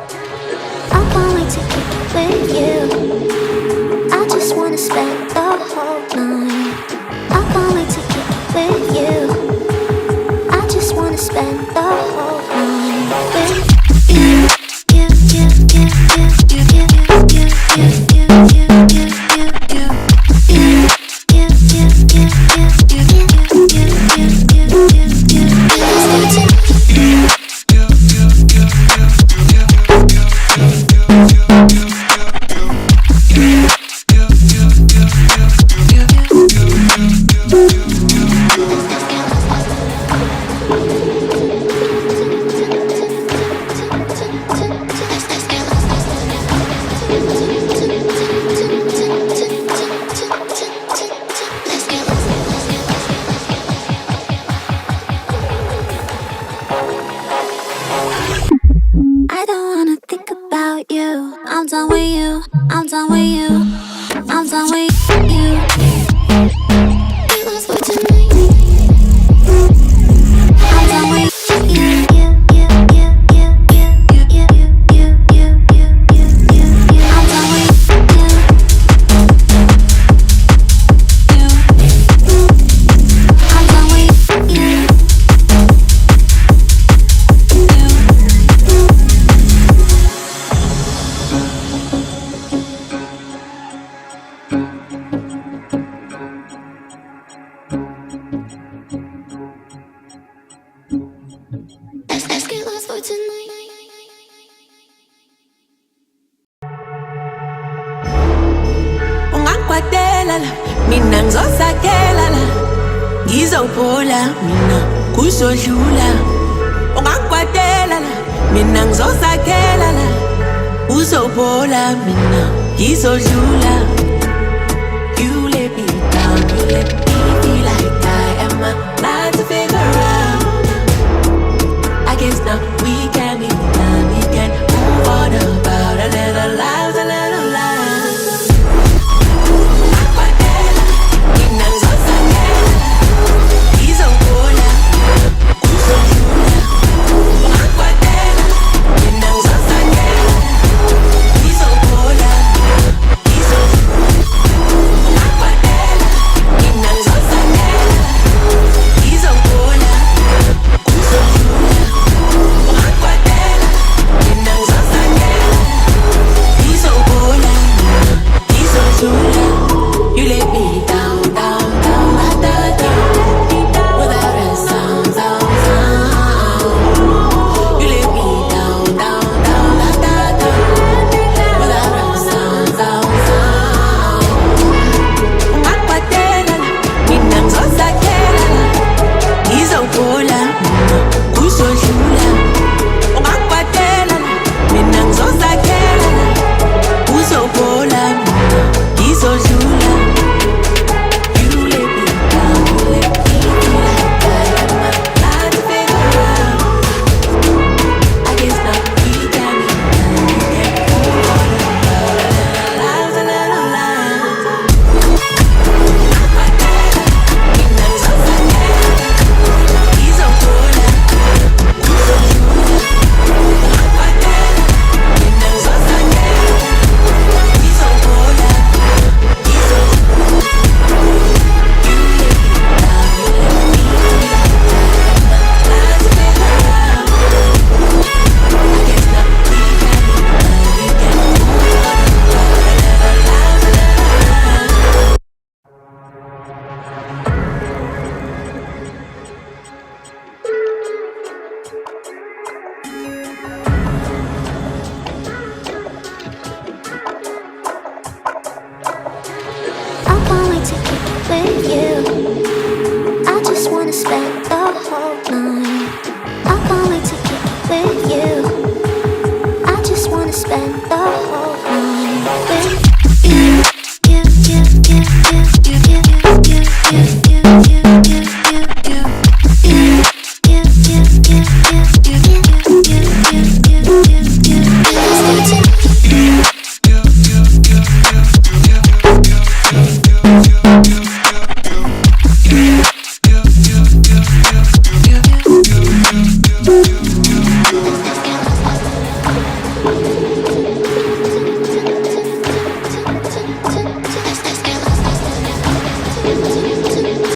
can't wait to kick it with you. I just wanna spend the whole night. I can't wait to kick it with you. I just wanna spend the whole night with you. You, you, you, you, you, you, you, you, you, you, you, you, you, you. I don't wanna think about you. I'm done with you. I'm done with you. I'm done with you. We lost for tonight. I'm done with you. I'm done with you. I'm done with you. Let's get lost for tonight. Ungangikwadela la, mina ngizosakela la. Ngizophola mina kuzodlula. Ungangikwadela la, mina ngizosakela la. Uzophola mina ngizodlula. You let me down, you let me feel like I am alive to figure out. I guess now we can be done, we can move on about a little lives, a little lives. Akwadela, mina ngizosakela, ngizophola, kuzodlula. Akwadela, mina ngizosakela, ngizophola, ngizodlula. Akwadela, mina ngizosakela, ngizophola, kuzodlula. You let me down, down, down, down, down, without a sound, sound, sound. You let me down, down, down, down, down, without a sound, sound, sound. Akwadela, mina ngizosakela, ngizophola, kuzodlula. Akwadela, mina ngizosakela, uzophola, ngizodlula. You let me down, you let me feel like I am alive to figure out. I guess now we can be done, we can move on about a little lives, a little lives. Akwadela, mina ngizosakela, ngizophola, kuzodlula. Akwadela, mina ngizosakela, ngizophola, ngizodlula. You let me down, you let me feel like I am alive to figure out. I guess now we can be done, we can move on about a little lives, a little lives. I can't wait to kick it with you. I just wanna spend the whole night. I can't wait to kick it with you. I just wanna spend the whole night with you.